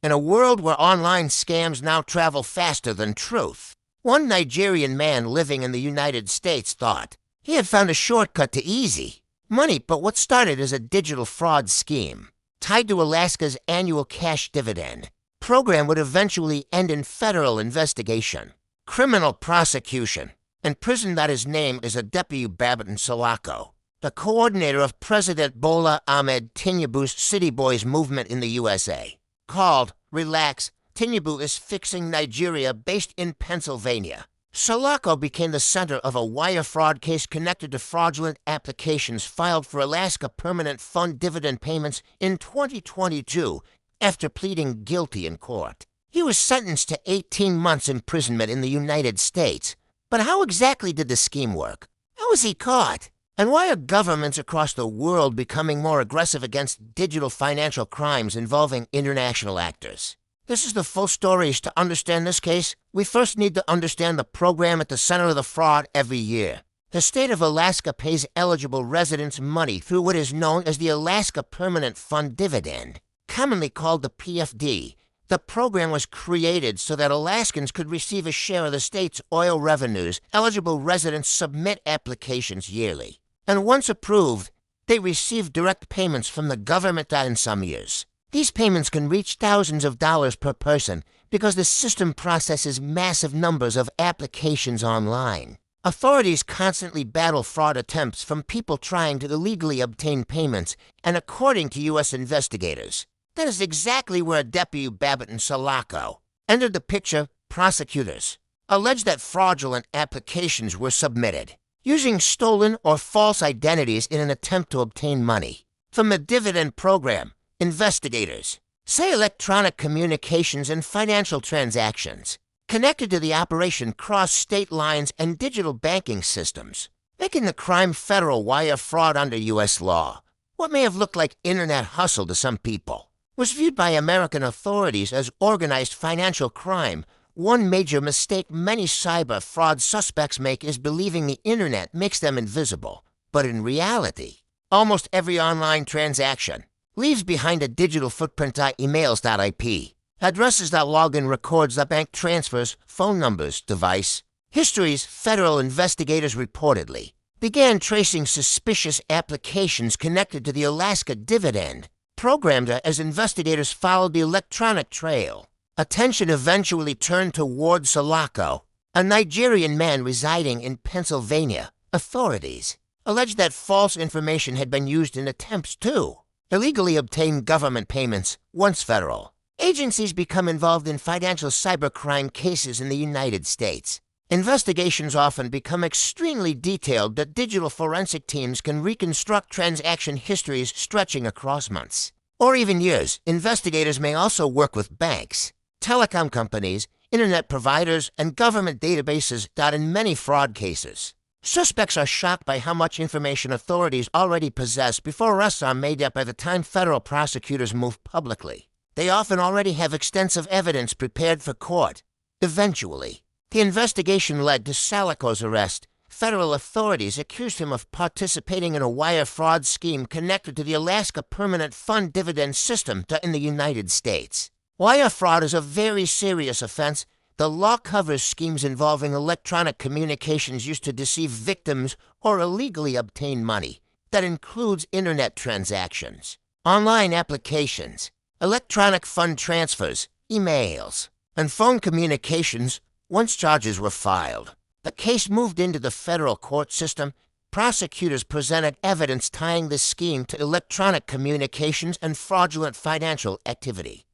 in a world where online scams now travel faster than truth. One Nigerian man living in the United States thought he had found a shortcut to easy money, but what started as a digital fraud scheme tied to Alaska's annual cash dividend program would eventually end in federal investigation, criminal prosecution, and prison that is named as Adepiu Babatunde Salako, the coordinator of President Bola Ahmed Tinubu's City Boys movement in the USA. Called Relax, Tinubu is Fixing Nigeria, based in Pennsylvania. Salako became the center of a wire fraud case connected to fraudulent applications filed for Alaska Permanent Fund dividend payments in 2022 after pleading guilty in court. He was sentenced to 18 months imprisonment in the United States. But how exactly did the scheme work? How was he caught? And why are governments across the world becoming more aggressive against digital financial crimes involving international actors? This is the full stories. To understand this case, we first need to understand the program at the center of the fraud every year. The state of Alaska pays eligible residents money through what is known as the Alaska Permanent Fund Dividend, commonly called the PFD. The program was created so that Alaskans could receive a share of the state's oil revenues. Eligible residents submit applications yearly, and once approved, they receive direct payments from the government in some years. These payments can reach thousands of dollars per person because the system processes massive numbers of applications online. Authorities constantly battle fraud attempts from people trying to illegally obtain payments, and according to U.S. investigators, that is exactly where Adepiu Babatunde Salako entered the picture. Prosecutors alleged that fraudulent applications were submitted using stolen or false identities in an attempt to obtain money from the dividend program. Investigators say electronic communications and financial transactions connected to the operation cross state lines and digital banking systems, making the crime federal wire fraud under U.S. law. What may have looked like internet hustle to some people was viewed by American authorities as organized financial crime. One major mistake many cyber fraud suspects make is believing the internet makes them invisible. But in reality, almost every online transaction leaves behind a digital footprint. Emails.ip, addresses. Login records the bank transfers, phone numbers, device histories. Federal investigators reportedly began tracing suspicious applications connected to the Alaska dividend program as investigators followed the electronic trail. Attention eventually turned toward Salako, a Nigerian man residing in Pennsylvania. Authorities alleged that false information had been used in attempts to illegally obtain government payments. Once federal agencies become involved in financial cybercrime cases in the United States, investigations often become extremely detailed that digital forensic teams can reconstruct transaction histories stretching across months or even years. Investigators may also work with banks, telecom companies, internet providers, and government databases. In many fraud cases, suspects are shocked by how much information authorities already possess before arrests are made. By the time federal prosecutors move publicly, they often already have extensive evidence prepared for court. Eventually, the investigation led to Salako's arrest. Federal authorities accused him of participating in a wire fraud scheme connected to the Alaska Permanent Fund dividend system in the United States. Wire fraud is a very serious offense. The law covers schemes involving electronic communications used to deceive victims or illegally obtain money. That includes internet transactions, online applications, electronic fund transfers, emails, and phone communications. Once charges were filed, the case moved into the federal court system. Prosecutors presented evidence tying the scheme to electronic communications and fraudulent financial activity.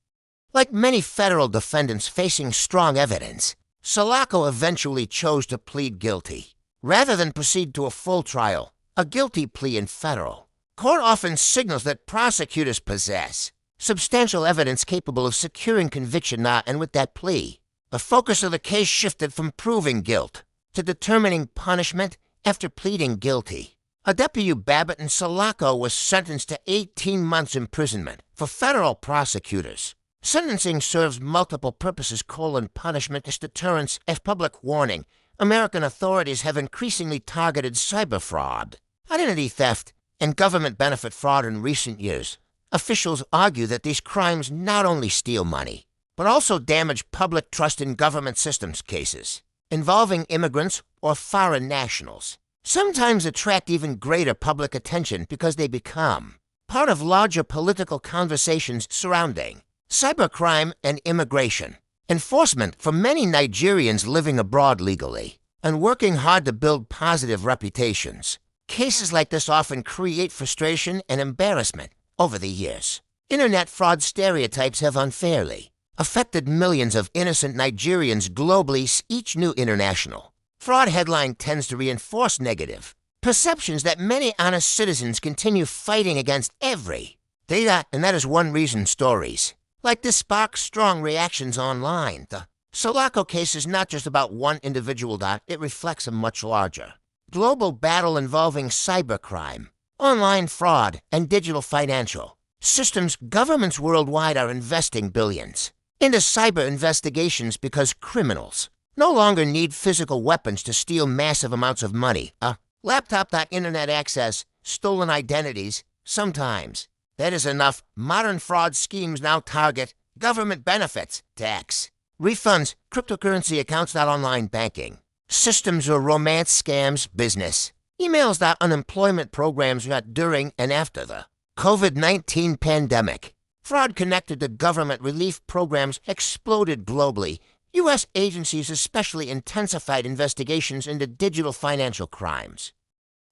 Like many federal defendants facing strong evidence, Salako eventually chose to plead guilty. Rather than proceed to a full trial, a guilty plea in federal court often signals that prosecutors possess substantial evidence capable of securing conviction. And with that plea, the focus of the case shifted from proving guilt to determining punishment after pleading guilty. Adepiu Babatunde Salako was sentenced to 18 months imprisonment. For federal prosecutors, sentencing serves multiple purposes: punishment as deterrence, as public warning. American authorities have increasingly targeted cyber fraud, identity theft, and government benefit fraud in recent years. Officials argue that these crimes not only steal money, but also damage public trust in government systems cases involving immigrants or foreign nationals. Sometimes attract even greater public attention because they become part of larger political conversations surrounding cybercrime and immigration. Enforcement for many Nigerians living abroad legally and working hard to build positive reputations. Cases like this often create frustration and embarrassment over the years. Internet fraud stereotypes have unfairly affected millions of innocent Nigerians globally. Each new international fraud headline tends to reinforce negative perceptions that many honest citizens continue fighting against every day. And that is one reason stories like this spark strong reactions online. The Sulaco case is not just about one individual. It reflects a much larger global battle involving cybercrime, online fraud, and digital financial systems. Governments worldwide are investing billions into cyber investigations because criminals no longer need physical weapons to steal massive amounts of money. Laptop, internet access, stolen identities. Sometimes that is enough. Modern fraud schemes now target government benefits, tax, refunds, cryptocurrency accounts, online banking systems, or romance scams, business emails, unemployment programs during and after the COVID-19 pandemic. Fraud connected to government relief programs exploded globally. U.S. agencies especially intensified investigations into digital financial crimes.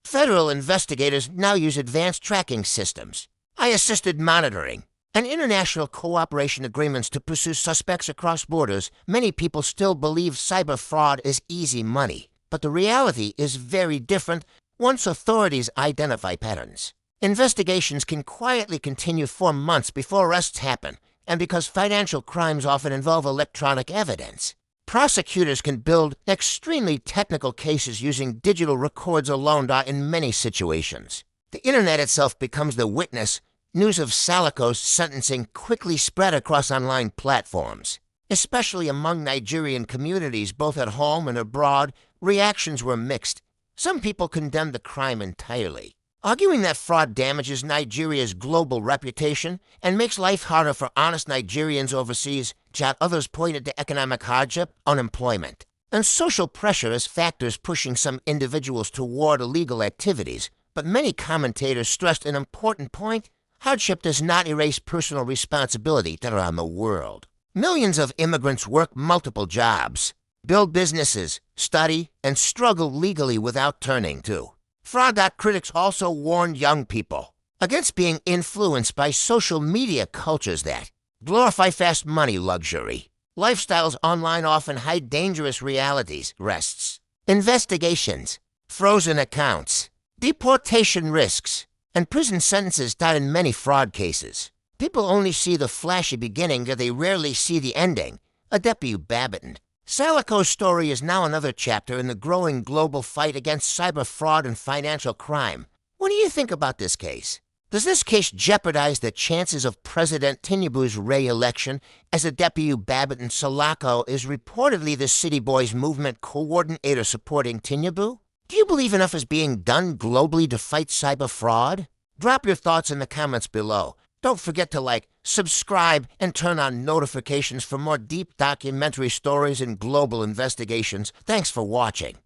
Federal investigators now use advanced tracking systems, AI-assisted monitoring, and international cooperation agreements to pursue suspects across borders. Many people still believe cyber fraud is easy money, but the reality is very different once authorities identify patterns. Investigations can quietly continue for months before arrests happen, and because financial crimes often involve electronic evidence, prosecutors can build extremely technical cases using digital records alone. In many situations, the internet itself becomes the witness. News of Sulaco's sentencing quickly spread across online platforms, especially among Nigerian communities both at home and abroad. Reactions were mixed. Some people condemned the crime entirely, arguing that fraud damages Nigeria's global reputation and makes life harder for honest Nigerians overseas. Others pointed to economic hardship, unemployment, and social pressure as factors pushing some individuals toward illegal activities. But many commentators stressed an important point: hardship does not erase personal responsibility around the world. Millions of immigrants work multiple jobs, build businesses, study, and struggle legally without turning to fraud. Critics also warned young people against being influenced by social media cultures that glorify fast money, luxury lifestyles online often hide dangerous realities. Arrests, investigations, frozen accounts, deportation risks, and prison sentences. In many fraud cases, people only see the flashy beginning, they rarely see the ending. A Deputy Babbitt. Sulaco's story is now another chapter in the growing global fight against cyber fraud and financial crime. What do you think about this case? Does this case jeopardize the chances of President Tinubu's re-election, as a Deputy Babbitt in Sulaco is reportedly the City Boys movement coordinator supporting Tinubu? Do you believe enough is being done globally to fight cyber fraud? Drop your thoughts in the comments below. Don't forget to like, subscribe, and turn on notifications for more deep documentary stories and global investigations. Thanks for watching.